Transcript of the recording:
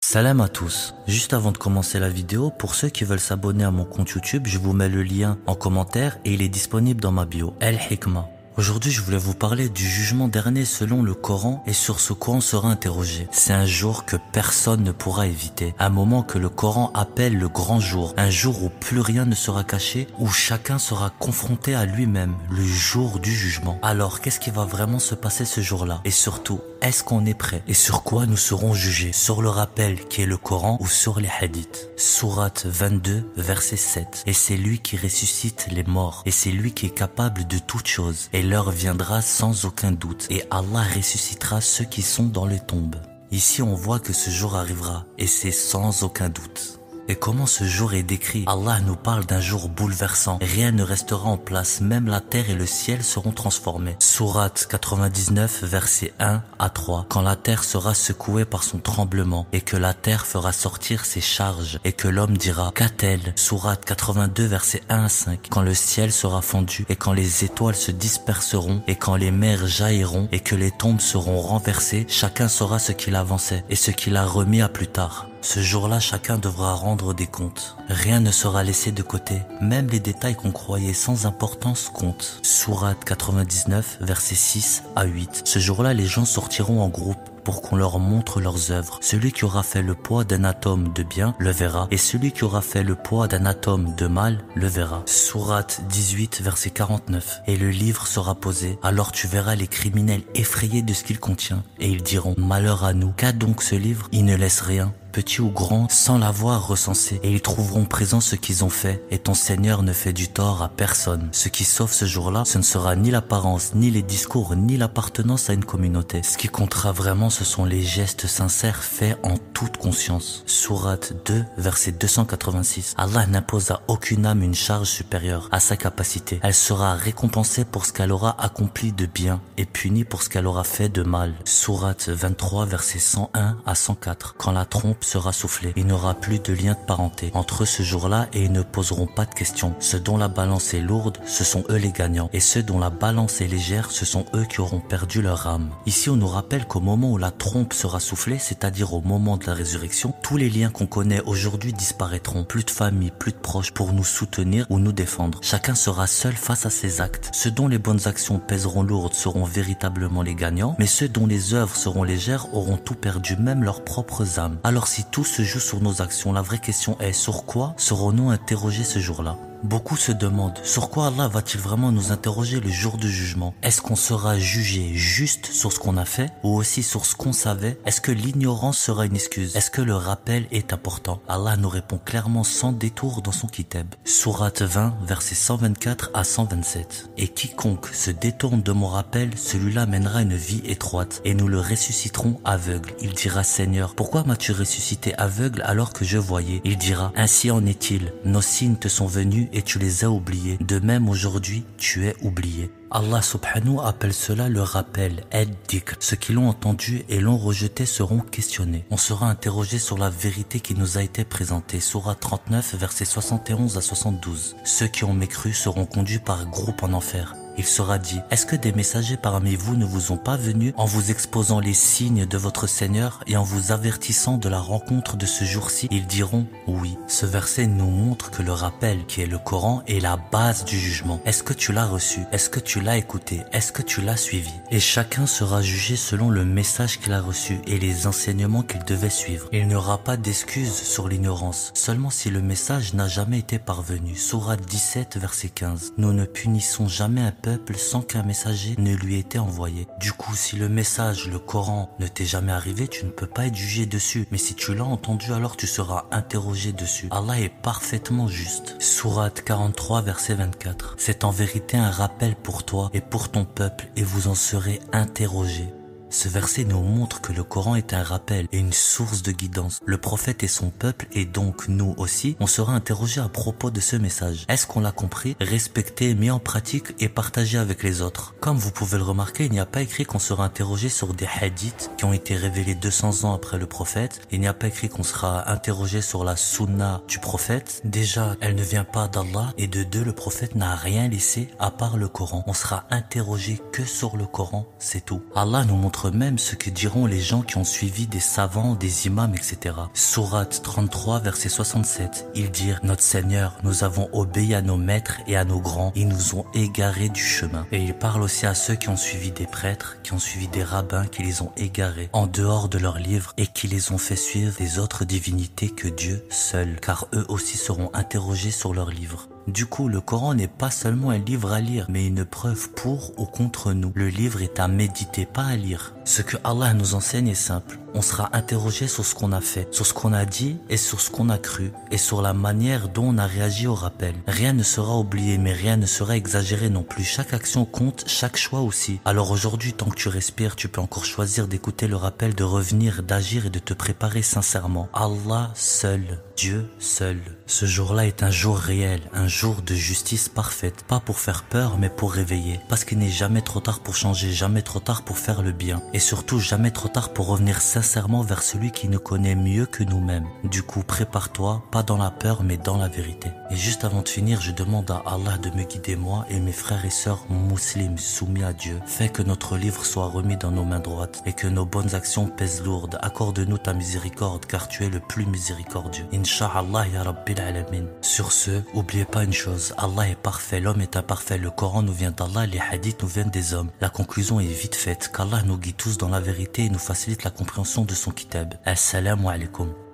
Salam à tous. Juste avant de commencer la vidéo, pour ceux qui veulent s'abonner à mon compte YouTube, je vous mets le lien en commentaire et il est disponible dans ma bio. Al-Hikmah. Aujourd'hui, je voulais vous parler du jugement dernier selon le Coran et sur ce quoi on sera interrogé. C'est un jour que personne ne pourra éviter. Un moment que le Coran appelle le grand jour. Un jour où plus rien ne sera caché, où chacun sera confronté à lui-même. Le jour du jugement. Alors, qu'est-ce qui va vraiment se passer ce jour-là? Et surtout, est-ce qu'on est prêt? Et sur quoi nous serons jugés? Sur le rappel qui est le Coran ou sur les hadiths? Sourate 22, verset 7. Et c'est lui qui ressuscite les morts. Et c'est lui qui est capable de toutes choses. Et l'heure viendra sans aucun doute. Et Allah ressuscitera ceux qui sont dans les tombes. Ici, on voit que ce jour arrivera. Et c'est sans aucun doute. Et comment ce jour est décrit? Allah nous parle d'un jour bouleversant. Rien ne restera en place, même la terre et le ciel seront transformés. Sourate 99, versets 1 à 3. Quand la terre sera secouée par son tremblement, et que la terre fera sortir ses charges, et que l'homme dira, qu'a-t-elle? Sourate 82, versets 1 à 5. Quand le ciel sera fondu, et quand les étoiles se disperseront, et quand les mers jailliront, et que les tombes seront renversées, chacun saura ce qu'il avançait, et ce qu'il a remis à plus tard. Ce jour-là, chacun devra rendre des comptes. Rien ne sera laissé de côté. Même les détails qu'on croyait sans importance comptent. Sourate 99, versets 6 à 8. Ce jour-là, les gens sortiront en groupe pour qu'on leur montre leurs œuvres. Celui qui aura fait le poids d'un atome de bien le verra, et celui qui aura fait le poids d'un atome de mal le verra. Sourate 18, verset 49. Et le livre sera posé, alors tu verras les criminels effrayés de ce qu'il contient, et ils diront, malheur à nous, qu'a donc ce livre? Il ne laisse rien, petit ou grand, sans l'avoir recensé, et ils trouveront présent ce qu'ils ont fait, et ton Seigneur ne fait du tort à personne. Ce qui sauve ce jour-là, ce ne sera ni l'apparence, ni les discours, ni l'appartenance à une communauté. Ce qui comptera vraiment, ce sont les gestes sincères faits en toute conscience. Sourate 2, verset 286. Allah n'impose à aucune âme une charge supérieure à sa capacité. Elle sera récompensée pour ce qu'elle aura accompli de bien et punie pour ce qu'elle aura fait de mal. Sourate 23, verset 101 à 104. Quand la trompe sera soufflée, il n'y aura plus de lien de parenté entre eux ce jour-là et ils ne poseront pas de questions. Ceux dont la balance est lourde, ce sont eux les gagnants. Et ceux dont la balance est légère, ce sont eux qui auront perdu leur âme. Ici, on nous rappelle qu'au moment où la trompe sera soufflée, c'est-à-dire au moment de la résurrection, tous les liens qu'on connaît aujourd'hui disparaîtront. Plus de famille, plus de proches pour nous soutenir ou nous défendre. Chacun sera seul face à ses actes. Ceux dont les bonnes actions pèseront lourdes seront véritablement les gagnants, mais ceux dont les œuvres seront légères auront tout perdu, même leurs propres âmes. Alors si tout se joue sur nos actions, la vraie question est sur quoi serons-nous interrogés ce jour-là? Beaucoup se demandent, sur quoi Allah va-t-il vraiment nous interroger le jour du jugement? Est-ce qu'on sera jugé juste sur ce qu'on a fait ou aussi sur ce qu'on savait? Est-ce que l'ignorance sera une excuse? Est-ce que le rappel est important? Allah nous répond clairement sans détour dans son kitab. Sourate 20, versets 124 à 127. Et quiconque se détourne de mon rappel, celui-là mènera une vie étroite et nous le ressusciterons aveugle. Il dira, Seigneur, pourquoi m'as-tu ressuscité aveugle alors que je voyais? Il dira, ainsi en est-il, nos signes te sont venus et tu les as oubliés. De même aujourd'hui, tu es oublié. Allah subhanahu appelle cela le rappel, ad-dhikr. Ceux qui l'ont entendu et l'ont rejeté seront questionnés. On sera interrogé sur la vérité qui nous a été présentée. Sourate 39, versets 71 à 72. Ceux qui ont mécru seront conduits par groupe en enfer. Il sera dit, est-ce que des messagers parmi vous ne vous ont pas venus en vous exposant les signes de votre Seigneur et en vous avertissant de la rencontre de ce jour-ci? Ils diront oui. Ce verset nous montre que le rappel qui est le Coran est la base du jugement. Est-ce que tu l'as reçu? Est-ce que tu l'as écouté? Est-ce que tu l'as suivi? Et chacun sera jugé selon le message qu'il a reçu et les enseignements qu'il devait suivre. Il n'y aura pas d'excuse sur l'ignorance, seulement si le message n'a jamais été parvenu. Sourate 17, verset 15. Nous ne punissons jamais un peuple sans qu'un messager ne lui ait été envoyé. Du coup, si le message, le Coran, ne t'est jamais arrivé, tu ne peux pas être jugé dessus. Mais si tu l'as entendu, alors tu seras interrogé dessus. Allah est parfaitement juste. Sourate 43, verset 24. C'est en vérité un rappel pour toi et pour ton peuple et vous en serez interrogés. Ce verset nous montre que le Coran est un rappel et une source de guidance. Le prophète et son peuple, et donc nous aussi, on sera interrogés à propos de ce message. Est-ce qu'on l'a compris, respecté, mis en pratique et partagé avec les autres? Comme vous pouvez le remarquer, il n'y a pas écrit qu'on sera interrogé sur des hadiths qui ont été révélés 200 ans après le prophète. Il n'y a pas écrit qu'on sera interrogé sur la sunna du prophète. Déjà, elle ne vient pas d'Allah, et de deux, le prophète n'a rien laissé à part le Coran. On sera interrogé que sur le Coran, c'est tout. Allah nous montre peut-être même ce que diront les gens qui ont suivi des savants, des imams, etc. Sourate 33, verset 67, ils dirent: notre Seigneur, nous avons obéi à nos maîtres et à nos grands, ils nous ont égarés du chemin. Et il parle aussi à ceux qui ont suivi des prêtres, qui ont suivi des rabbins, qui les ont égarés en dehors de leurs livres et qui les ont fait suivre des autres divinités que Dieu seul, car eux aussi seront interrogés sur leurs livres. Du coup, le Coran n'est pas seulement un livre à lire, mais une preuve pour ou contre nous. Le livre est à méditer, pas à lire. Ce que Allah nous enseigne est simple. On sera interrogé sur ce qu'on a fait, sur ce qu'on a dit et sur ce qu'on a cru, et sur la manière dont on a réagi au rappel. Rien ne sera oublié, mais rien ne sera exagéré non plus. Chaque action compte, chaque choix aussi. Alors aujourd'hui, tant que tu respires, tu peux encore choisir d'écouter le rappel, de revenir, d'agir et de te préparer sincèrement. Allah seul, Dieu seul. Ce jour-là est un jour réel, un jour de justice parfaite. Pas pour faire peur, mais pour réveiller. Parce qu'il n'est jamais trop tard pour changer, jamais trop tard pour faire le bien. Et surtout, jamais trop tard pour revenir sincèrement vers celui qui nous connaît mieux que nous-mêmes. Du coup, prépare-toi, pas dans la peur, mais dans la vérité. Et juste avant de finir, je demande à Allah de me guider moi et mes frères et sœurs musulmans soumis à Dieu. Fais que notre livre soit remis dans nos mains droites et que nos bonnes actions pèsent lourdes. Accorde-nous ta miséricorde, car tu es le plus miséricordieux. Inch'Allah ya Rabbil Alamin. Sur ce, oubliez pas une chose, Allah est parfait, l'homme est imparfait, le Coran nous vient d'Allah, les hadiths nous viennent des hommes. La conclusion est vite faite, qu'Allah nous guide tous dans la vérité et nous facilite la compréhension de son kitab. Assalamu alaikum.